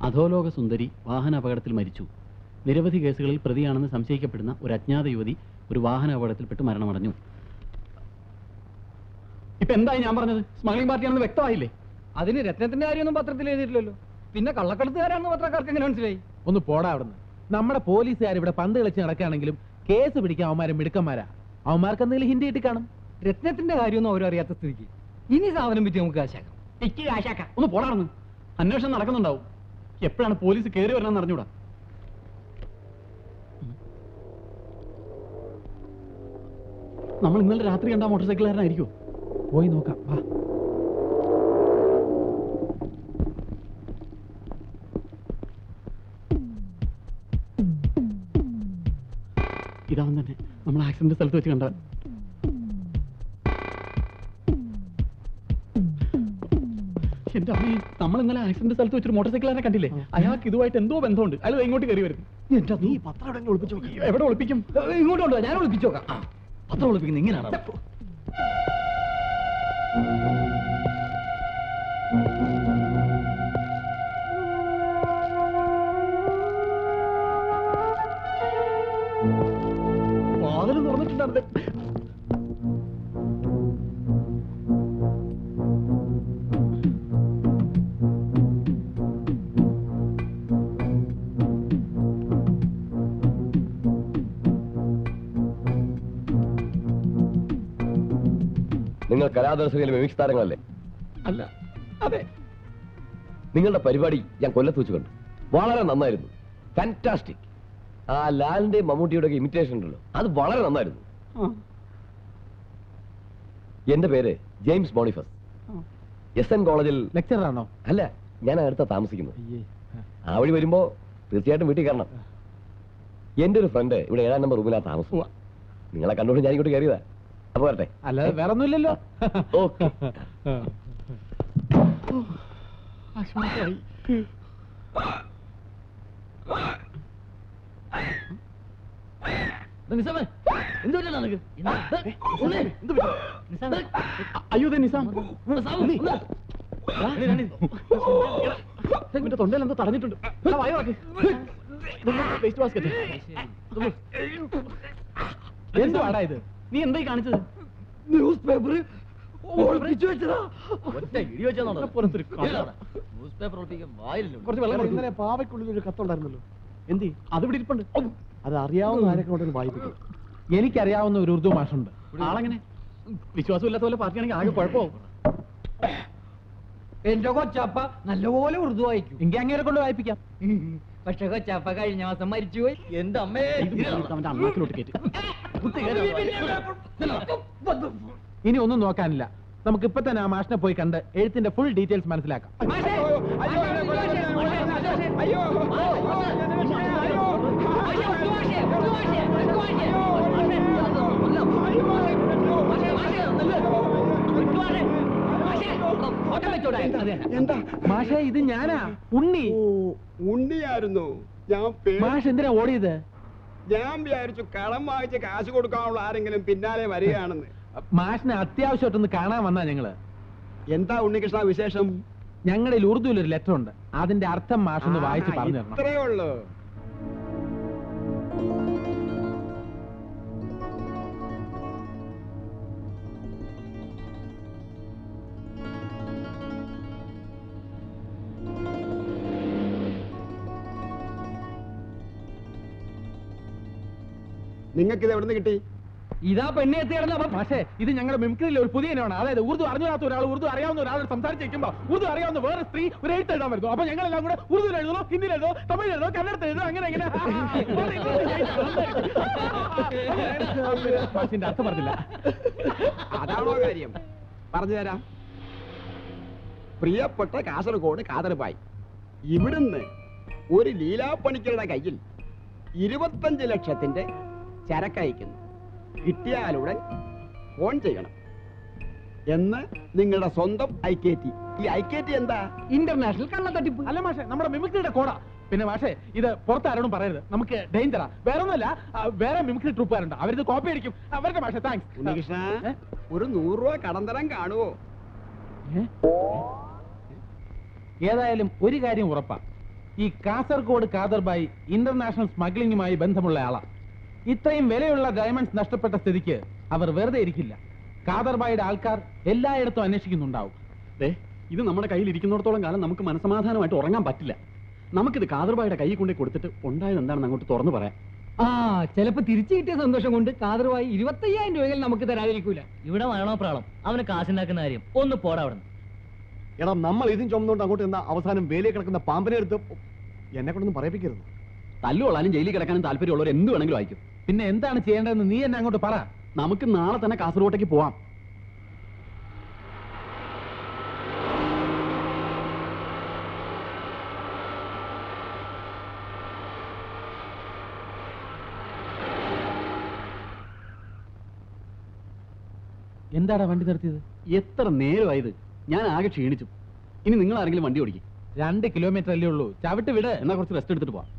അധോലോക സുന്ദരി വാഹന അപകടത്തിൽ മരിച്ചു. നിരവധി കേസുകളിൽ പ്രതിയാണെന്ന് സംശയിക്കപ്പെടുന്ന ഒരു അജ്ഞാത യുവതി ഒരു വാഹന അപകടത്തിൽപ്പെട്ട് മരണമടഞ്ഞു. ഇപ്പൊ എന്തായി ഞാൻ പറഞ്ഞത്? സ്മഗ്ലിംഗ് പാർട്ടിയാണെന്ന് വ്യക്തമായില്ലേ? അതിന് രത്നത്തിന്റെ കാര്യമൊന്നും പത്രത്തിൽ എഴുതിയിട്ടില്ലല്ലോ. പിന്നെ കള്ളക്കടത്തുകാരാണെന്ന് പത്രക്കാർക്ക് എങ്ങനെ മനസ്സിലായി? ഒന്ന് പോടാ അവിടുന്ന്. നമ്മുടെ പോലീസുകാർ ഇവിടെ പന്ത് കളിച്ച് നടക്കുകയാണെങ്കിലും കേസ് പിടിക്കാൻ അവന്മാരെ മിടുക്കന്മാരാ. അവന്മാർക്ക് എന്തെങ്കിലും ഹിന്ദി കിട്ടി കാണും. രത്നത്തിന്റെ കാര്യമൊന്നും അവരറിയാത്ത സ്ഥിതിക്ക് ഇനി സാധനം പറ്റി നമുക്ക് കാശാക്കാം. കാശാക്കാം. ഒന്ന് പോടാണെന്ന്. അന്വേഷണം നടക്കുന്നുണ്ടാവും. എപ്പോഴാണ് പോലീസ് കയറി വരണമെന്ന് അറിഞ്ഞൂടാ. നമ്മൾ ഇന്നലെ രാത്രി കണ്ട മോട്ടോർ സൈക്കിളുകാരനായിരിക്കും. പോയി നോക്കാം. വാ. ഇതാവൻ തന്നെ നമ്മൾ ആക്സിഡന്റ് സ്ഥലത്ത് വെച്ച് കണ്ടവൻ. എന്റെ അമ്മ, നമ്മൾ ഇന്നലെ ആക്സിഡന്റ് സ്ഥലത്ത് വെച്ചൊരു മോട്ടോർ സൈക്കിളുകാരനെ കണ്ടില്ലേ? അയാൾക്ക് ഇതുമായിട്ട് എന്തോ ബന്ധമുണ്ട്. അയാൾ ഇങ്ങോട്ട് കയറി വരുന്നു. നീ പത്രം എവിടെ ഒളിപ്പിച്ചു? എവിടെ ഒളിപ്പിക്കും? ഇങ്ങോട്ട് കൊണ്ടുവാ, ഞാൻ ഒളിപ്പിച്ചു നോക്കാം. പത്രം ഒളിപ്പിക്കുന്നത് ഇങ്ങനെയാണ്. വാതിൽ തുറന്നിട്ടുണ്ടായിരുന്നേ. നിങ്ങൾ കലാദർശകയിലെ മിമിക്സ് താരങ്ങളല്ലേ? അല്ല. അതെ. നിങ്ങളുടെ പരിപാടി ഞാൻ കൊല്ലത്ത് വെച്ച് കണ്ടു. വളരെ നന്നായിരുന്നു. ഫാന്റാസ്റ്റിക്. ആ ലാലിന്റെ മമ്മൂട്ടിയുടെ ഇമിറ്റേഷൻ ഉണ്ടല്ലോ, അത് വളരെ നന്നായിരുന്നു. എന്റെ പേര് ജെയിംസ് ബോണിഫസ്. SN കോളേജിൽ ലെക്ചറാണോ? അല്ല, ഞാൻ അടുത്ത താമസിക്കുന്നത്. ആ വഴി വരുമ്പോ തീർച്ചയായിട്ടും വീട്ടിൽ കയറണം. എന്റെ ഒരു ഫ്രണ്ട് ഇവിടെ 7ാം നമ്പർ റൂമിലാ താമസം. നിങ്ങളെ കണ്ടോണ്ട് ഞാൻ ഇങ്ങോട്ട് കയറിയതാ. അപ്പൊ വരട്ടെ. അല്ലാതെ വേറെ ഒന്നുമില്ലല്ലോ. ഓക്കെ. അയ്യോ നിസാം, തൊണ്ടയിൽ എന്തോ തടഞ്ഞിട്ടുണ്ട്. Waste basket. എന്തുവാടാ ഇത്? നീ എന്തായി കാണിച്ചത്? ന്യൂസ് പേപ്പർ ഒളിപ്പിച്ചു വെച്ചതാ. ഇന്നലെ പാവയ്ക്കുള്ളിൽ ഒരു കത്തുണ്ടായിരുന്നല്ലോ. എന്തി അതിവിടെ ഇരിപ്പുണ്ട്. അത് അറിയാവുന്ന ആരൊക്കെ കൊണ്ടൊന്ന് വായിപ്പിക്കും. എനിക്കറിയാവുന്ന ഒരു ഉറുദു മാഷുണ്ട്. ആളെങ്ങനെ? വിശ്വാസമില്ലാത്ത പോലെ പാർട്ടിയാണെങ്കിൽ ആകെ കുഴപ്പമാവും. എന്റെ കൊച്ചാപ്പ നല്ലപോലെ ഉറുദു വായിക്കും. എങ്കിൽ അങ്ങേരെ കൊണ്ട് വായിപ്പിക്കാം. പക്ഷെ കൊച്ചാപ്പ കഴിഞ്ഞ മാസം മരിച്ചുപോയി. എന്റെ അമ്മേ, അവന്റെ അണ്ണാക്കിലോട്ട് കയറ്റി. ഇനി ഒന്നും നോക്കാനില്ല. നമുക്ക് ഇപ്പൊ തന്നെ ആ മാഷിനെ പോയി കണ്ട് എഴുത്തിന്റെ ഫുൾ ഡീറ്റെയിൽസ് മനസ്സിലാക്കാം. മാഷേ, ഇത് ഞാനാ, ഉണ്ണി. ഉണ്ണിയായിരുന്നു. മാഷ് എന്തിനാ ഓടിയത്? ഞാൻ വിചാരിച്ചു കടം വാങ്ങിച്ച് കാശ് കൊടുക്കാനുള്ള ആരെങ്കിലും പിന്നാലെ വരികയാണെന്ന്. മാഷിനെ അത്യാവശ്യമായിട്ടൊന്ന് കാണാൻ വന്നാ ഞങ്ങള്. എന്താ ഉണ്ണികൃഷ്ണ വിശേഷം? ഞങ്ങളുടെ ഉറുദുവിൽ ഒരു ലെറ്റർ ഉണ്ട്. അതിന്റെ അർത്ഥം മാഷൊന്ന് വായിച്ച് പറഞ്ഞു തരണം. ഇത്രയേ ഉള്ളൂ. നിങ്ങൾക്കിത് എവിടെ നിന്ന് കിട്ടി? ഇതാ പെണ്ണെ എത്തി കിടന്ന. പക്ഷേ ഇത് ഞങ്ങളുടെ മിമിക്രിയിലെ ഒരു പുതിയ ഇനമാണ്. അതായത് ഉറുദു അറിഞ്ഞാത്ത ഒരാൾ ഉറുദു അറിയാവുന്ന ഒരാളോട് സംസാരിച്ചിരിക്കുമ്പോൾ ഉറുദു അറിയാവുന്ന വേറെ സ്ത്രീ ഒരു എഴുത്ത് എഴുതാൻ വരുന്നു. അപ്പൊ ഞങ്ങളെല്ലാം കൂടെ ഉറുദു എഴുതണോ, ഹിന്ദിയിൽ എഴുതോ, തമിഴ് എഴുതോ, കന്നഡത്തിൽ എഴുതോ, അങ്ങനെ എങ്ങനെ മാഷിന്റെ അർത്ഥം പറഞ്ഞില്ല. അതാണോ കാര്യം? പറഞ്ഞു തരാം. പ്രിയപ്പെട്ട കാസർഗോഡ് കാതർബായി, ഇവിടുന്ന് ഒരു ലീലാപ്പണിക്കരുടെ കയ്യിൽ 25 ലക്ഷത്തിന്റെ ചരക്കയക്കുന്നു. കിട്ടിയാലുടൻ ഫോൺ ചെയ്യണം എന്ന് നിങ്ങളുടെ സ്വന്തം IKT. ഈ IKT എന്താ? ഇന്റർനാഷണൽ കള്ളത്തട്ടിപ്പ്. അല്ല മാഷെ, നമ്മുടെ മിമിക്രിയുടെ കോഡാ. പിന്നെ മാഷെ, ഇത് പുറത്താരോടും പറയരുത്. നമുക്ക് ഡേഞ്ചറാ. വേറെ ഒന്നുമല്ല, വേറെ മിമിക്രി ട്രൂപ്പുകാരുണ്ട്. അവരിത് കോപ്പി അടിക്കും. അവരുടെ മാഷെ താങ്ക്സ്. ഉണ്ണികൃഷ്ണ, ഒരു 100 രൂപ കടം തരാൻ കാണുവോ? ഏതായാലും ഒരു കാര്യം ഉറപ്പാ, ഈ കാസർഗോഡ് കാദർബായി ഇന്റർനാഷണൽ സ്മഗ്ലിംഗുമായി ബന്ധമുള്ള ആളാ. ഇത്രയും വിലയുള്ള ഡയമണ്ട്സ് നഷ്ടപ്പെട്ട സ്ഥിതിക്ക് അവർ വെറുതെ ഇരിക്കില്ല. കാദർബായിയുടെ ആൾക്കാർ എല്ലായിടത്തും അന്വേഷിക്കുന്നുണ്ടാവും. ഇത് നമ്മുടെ കയ്യിൽ ഇരിക്കുന്നിടത്തോളം കാലം നമുക്ക് മനസമാധാനമായിട്ട് ഉറങ്ങാൻ പറ്റില്ല. നമുക്കിത് കാദർബായിയുടെ കൈ കൊണ്ടേ കൊടുത്തിട്ട് ഉണ്ടായത് എന്താണെന്ന് അങ്ങോട്ട് തുറന്നു പറയാം. ചിലപ്പോ തിരിച്ചു കിട്ടിയ സന്തോഷം കൊണ്ട് കാദർബായി 25,000 രൂപയിൽ നമുക്ക് തരാതിരിക്കൂല. ഇവിടെ വേണോ പ്രാളം? അവന് കാശുണ്ടാക്കുന്ന കാര്യം ഒന്ന് പോടാ അവിടെ. എടാ, നമ്മൾ ഇതും ചുമന്നുകൊണ്ട് അങ്ങോട്ട് നിന്ന അവസാനം വേലിയെ കിടക്കുന്ന പാമ്പിനെ എടുത്ത് എന്നെ കൊണ്ടൊന്നും പറയിപ്പിക്കരുത്. തല്ലുകൊള്ളാനും ജയിലിൽ കിടക്കാനും താല്പര്യമുള്ളവർ എന്ത് വേണമെങ്കിലും വായിക്കും. പിന്നെ എന്താണ് ചെയ്യേണ്ടതെന്ന് നീ എന്നെ അങ്ങോട്ട് പറ. നമുക്ക് നാളെ തന്നെ കാസർഗോട്ടേക്ക് പോവാം. എന്താടാ വണ്ടി നിർത്തിയത്? എത്ര നേരമായത്? ഞാൻ ആകെ ക്ഷീണിച്ചു. ഇനി നിങ്ങൾ ആരെങ്കിലും വണ്ടി ഓടിക്കും. 2 കിലോമീറ്റർ അല്ലേ ഉള്ളൂ, ചവിട്ട് വിട്. എന്നാ കുറച്ച് റെസ്റ്റ് എടുത്തിട്ട് പോവാം.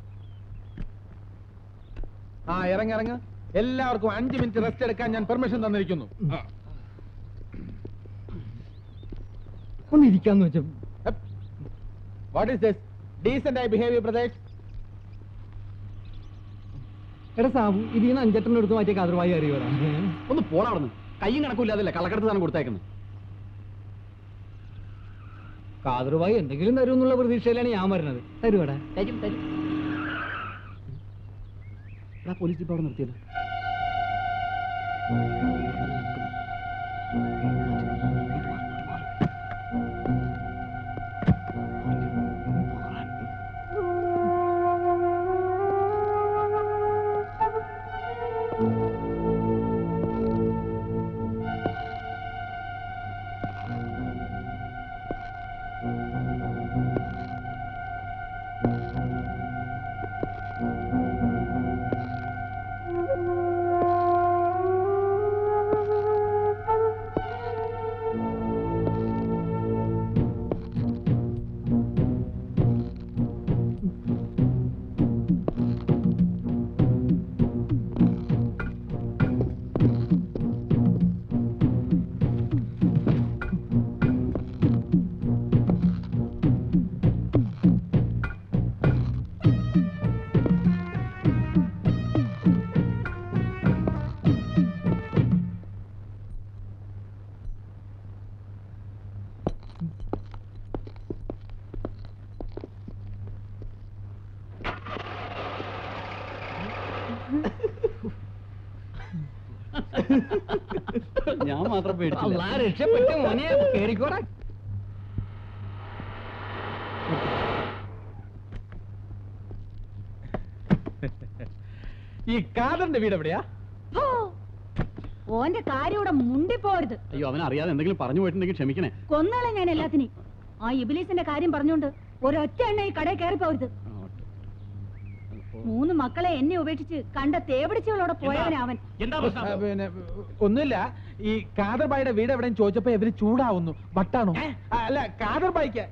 ഇറങ്ങ. എല്ലാവർക്കും 5 മിനിറ്റ് റെസ്റ്റ് എടുക്കാൻ ഞാൻ പെർമിഷൻ തന്നിരിക്കുന്നു. ഒന്ന് ഇരിക്കാന്ന് വെച്ചു. What is this? ഡീസന്റ് ആയി ബിഹേവ് ബ്രദേഴ്സ്. എടാ സാബു, ഇതിന്ന് 5 എടുത്ത് മാറ്റിയ കാദർബായി അറിയൂടാ. ഒന്ന് പോടാ അവിടെ നിന്ന്. കയ്യും കണക്കില്ലാതല്ലേ കള്ളക്കടത്ത് സാധനം കൊടുത്തേക്കുന്നത്. കാദർബായി എന്തെങ്കിലും തരും എന്നുള്ള പ്രതീക്ഷയിലാണ് ഞാൻ വരുന്നത്. തരുവാടാ? തരും. പോലീസ് ജിപ്പ് അവിടെ നിർത്തിയല്ലോ. ഞാൻ മാത്രം പേടിച്ചില്ല. രക്ഷപ്പെട്ട മോനെ, കേറിക്കോടാ. ഈ കാദറിന്റെ വീട് എവിടെയാ? ഓന്റെ കാര്യം ഇവിടെ മുണ്ടിപ്പോരുത്. അയ്യോ, അവൻ അറിയാതെ എന്തെങ്കിലും പറഞ്ഞു പോയിട്ടുണ്ടെങ്കിൽ ക്ഷമിക്കണേ. കൊന്നാളെ ഞാൻ എല്ലാത്തിനെയും. ആ ഇബിലീസിന്റെ കാര്യം പറഞ്ഞോണ്ട് ഒരൊറ്റ എണ്ണ ഈ കടയിൽ കയറി പോരുത്. 3 മക്കളെ എന്നെ ഉപേക്ഷിച്ച് കണ്ട തേപിടിച്ചവളോടെ പോയവനവൻ. പിന്നെ ഒന്നുമില്ല. ഈ കാദർബായിയുടെ വീട് എവിടെയും ചോദിച്ചപ്പോ ഇവര് ചൂടാവുന്നു. വട്ടാണോ? അല്ല, കാദർബായിക്ക്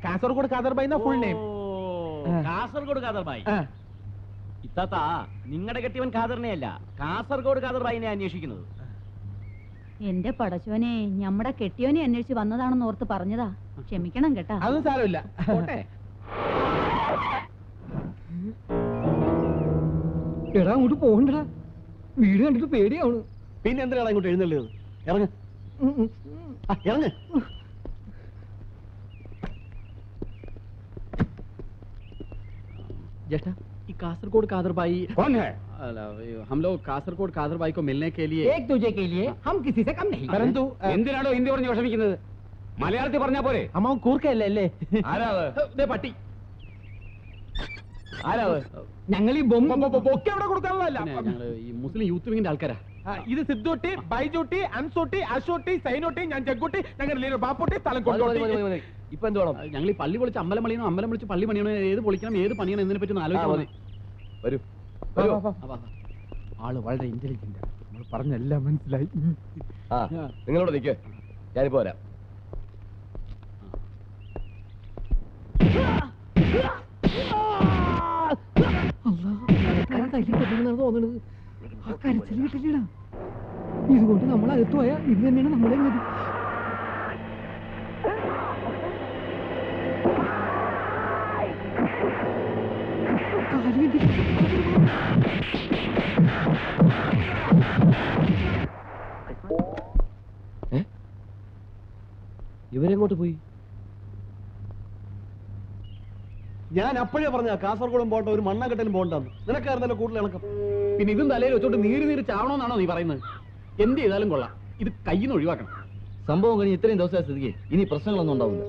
കാസർഗോഡ് കാദർബായി എന്നാ ഫുൾ നെയിം. കാസർഗോഡ് കാദർബായി. ഇത്താത്ത, നിങ്ങളുടെ കെട്ടിയവൻ ഖാദറിനെയല്ല, കാസർഗോഡ് കാദർബായിനെ അന്വേഷിക്കുന്നത്. എന്റെ പടച്ചോനെ, ഞമ്മടെ കെട്ടിയോനെ അന്വേഷിച്ച് വന്നതാണെന്ന് ഓർത്ത് പറഞ്ഞതാ. ക്ഷമിക്കണം കേട്ടാ. അതൊന്നും സാരമില്ല. എടാ, അങ്ങോട്ട് പോകണ്ടടാ. വീട് കണ്ടിട്ട് പേടിയാവണ്. പിന്നെ എന്തിനാണ് അങ്ങോട്ട് എഴുന്നള്ളിയത്? ഇറങ്ങ്. ഇറങ്ങ്. ज्येष्ठा, ये कासरगोड कादरबाई कौन है? हम लोग कासरगोड कादरबाई को मिलने के लिए एक दूजे के लिए हम किसी से कम नहीं. പരന്തു എന്തിനാണോ ഹിന്ദി പറഞ്ഞ് വിഷമിക്കുന്നത്? മലയാളത്തിൽ പറഞ്ഞാ പോരെ? അമ്മാവൻ കൂർക്കയല്ലേ അല്ലേ? പട്ടി ഞങ്ങൾ ഈ ബൊമ്മ ബൊക്കെ എവിടെ കൊടുക്കാനുള്ളതല്ല. ഈ മുസ്ലിം യൂത്ത് വിങ്ങിന്റെ ആൾക്കാരാ. ഇത് സിദ്ധൂട്ടി, ബൈജൂട്ടി, അൻസൂട്ടി, അശോട്ടി, സൈനോട്ടി, ഞാൻ ജഗ്ഗൂട്ടി, ഞങ്ങൾ ബാപ്പൂട്ടി, സ്ഥലം കൊണ്ടോട്ടി. ഇപ്പൊ എന്ത് വേണം? ഞങ്ങൾ ഈ പള്ളി പൊളിച്ച് അമ്പലം പണിയണം, അമ്പലം പൊളിച്ച് പള്ളി പണിയണോ, ഏത് പൊളിക്കണം, ഏത് പണിയണം എന്നതിനെ പറ്റി ഒന്ന് ആലോചിക്കണം. വരൂ. ആള് വളരെ ഇന്റലിജന്റ്. നമ്മൾ പറഞ്ഞെല്ലാം മനസ്സിലായി. നിങ്ങളോട് നിൽക്കേ, ഞാനിപ്പോ വരാം. തോന്നണത് ആ കരച്ചിൽ കിട്ടില്ലടാ. ഇതുകൊണ്ട് നമ്മൾ അകത്ത് പോയാ ഇത് തന്നെയാണ് നമ്മളെ മതി. ഇവരെങ്ങോട്ട് പോയി? ഞാൻ അപ്പോഴേ പറഞ്ഞ കാസർഗോഡും പോട്ടെ ഒരു മണ്ണാങ്കട്ടലും പോകണ്ടെന്ന്. നിനക്കായിരുന്നല്ലോ കൂടുതൽ ഇണക്കം. പിന്നെ ഇതും തലയിൽ വെച്ചോണ്ട് നീര് ചാവണമെന്നാണോ നീ പറയുന്നത്? എന്ത് ചെയ്താലും കൊള്ളാം, ഇത് കയ്യിൽ നിന്ന് ഒഴിവാക്കണം. സംഭവം കഴിഞ്ഞ് ഇത്രയും ദിവസമായ സ്ഥിതിക്ക് ഇനി പ്രശ്നങ്ങളൊന്നും ഉണ്ടാവില്ല.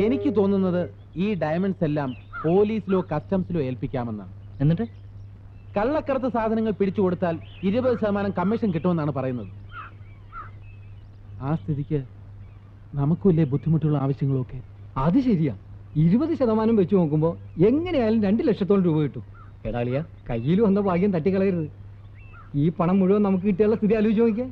എനിക്ക് തോന്നുന്നത് ഈ ഡയമണ്ട്സ് എല്ലാം പോലീസിലോ കസ്റ്റംസിലോ ഏൽപ്പിക്കാമെന്നാണ്. എന്നിട്ട് കള്ളക്കടത്ത് സാധനങ്ങൾ പിടിച്ചു കൊടുത്താൽ 20% കമ്മീഷൻ കിട്ടുമെന്നാണ് പറയുന്നത്. ആ സ്ഥിതിക്ക് നമുക്കില്ലേ ബുദ്ധിമുട്ടുള്ള ആവശ്യങ്ങളൊക്കെ. അത് ശരിയാ. 20% വെച്ച് നോക്കുമ്പോ എങ്ങനെയായാലും 2 ലക്ഷത്തോളം രൂപ കിട്ടും. എടാളിയ കയ്യിൽ വന്ന ഭാഗ്യം തട്ടിക്കളയരുത്. ഈ പണം മുഴുവൻ നമുക്ക് കിട്ടിയുള്ള സ്ഥിതി ആലോചിച്ച് നോക്കിയേ.